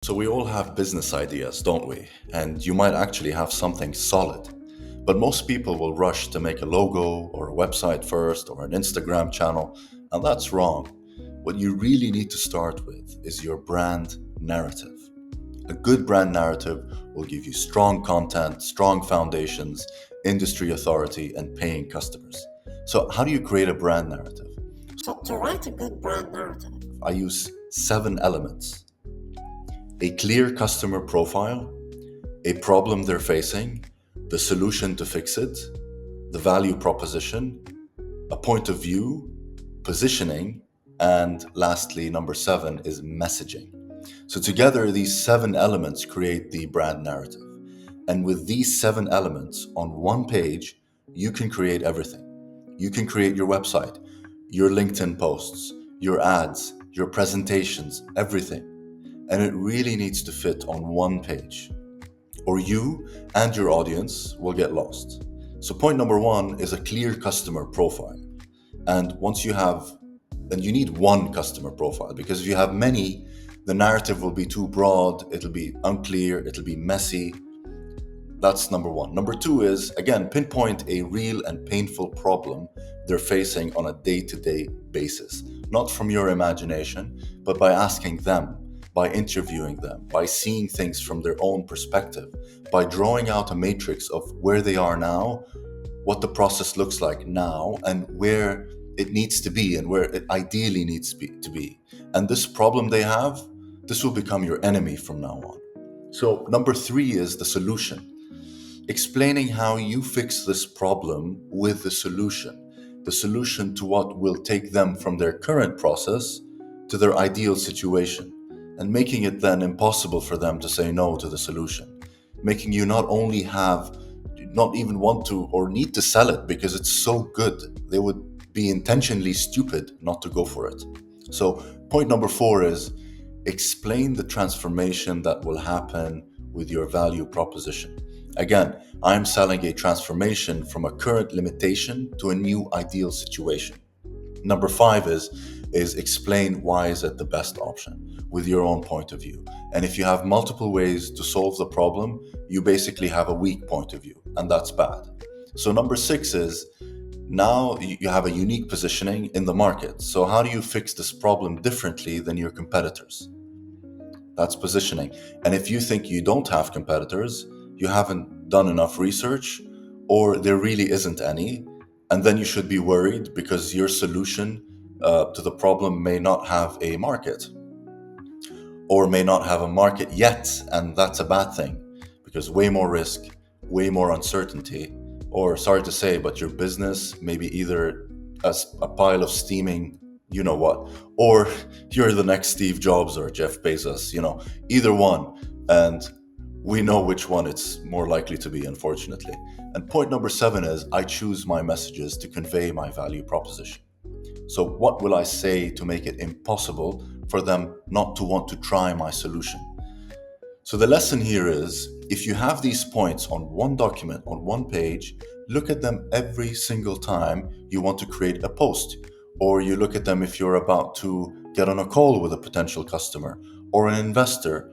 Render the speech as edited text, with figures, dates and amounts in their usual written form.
So we all have business ideas, don't we? And you might actually have something solid. But most people will rush to make a logo or a website first or an Instagram channel, and that's wrong. What you really need to start with is your brand narrative. A good brand narrative will give you strong content, strong foundations, industry authority, and paying customers. So, how do you create a brand narrative? So, to write a good brand narrative, I use 7 elements: a clear customer profile, a problem they're facing, the solution to fix it, the value proposition, a point of view, positioning, and lastly, number 7 is messaging. So, together, these 7 elements create the brand narrative. And with these 7 elements on one page, you can create everything. You can create your website, your LinkedIn posts, your ads, your presentations, everything. And it really needs to fit on one page, or you and your audience will get lost. So, point number 1 is a clear customer profile. And once you have, and you need one customer profile, because if you have many, the narrative will be too broad, it'll be unclear, it'll be messy. That's number 1. Number 2 is, again, pinpoint a real and painful problem they're facing on a day to day basis. Not from your imagination, but by asking them, by interviewing them, by seeing things from their own perspective, by drawing out a matrix of where they are now, what the process looks like now, and where it needs to be and where it ideally needs to be. And this problem they have, this will become your enemy from now on. So, number 3 is the solution. Explaining how you fix this problem with the solution to what will take them from their current process to their ideal situation, and making it then impossible for them to say no to the solution, making you not even want to or need to sell it because it's so good. They would be intentionally stupid not to go for it. So, point number 4 is explain the transformation that will happen with your value proposition. Again, I'm selling a transformation from a current limitation to a new ideal situation. Number 5 is explain why is it the best option with your own point of view. And if you have multiple ways to solve the problem, you basically have a weak point of view, and that's bad. So number 6 is, now you have a unique positioning in the market. So how do you fix this problem differently than your competitors? That's positioning. And if you think you don't have competitors, you haven't done enough research, or there really isn't any, and then you should be worried because your solution to the problem may not have a market, or may not have a market yet, and that's a bad thing because way more risk, way more uncertainty, or sorry to say, but your business may be either a pile of steaming, you know what, or you're the next Steve Jobs or Jeff Bezos, either one. And we know which one it's more likely to be, unfortunately. And point number 7 is, I choose my messages to convey my value proposition. So, what will I say to make it impossible for them not to want to try my solution? So, the lesson here is, if you have these points on one document, on one page, look at them every single time you want to create a post, or you look at them if you're about to get on a call with a potential customer or an investor,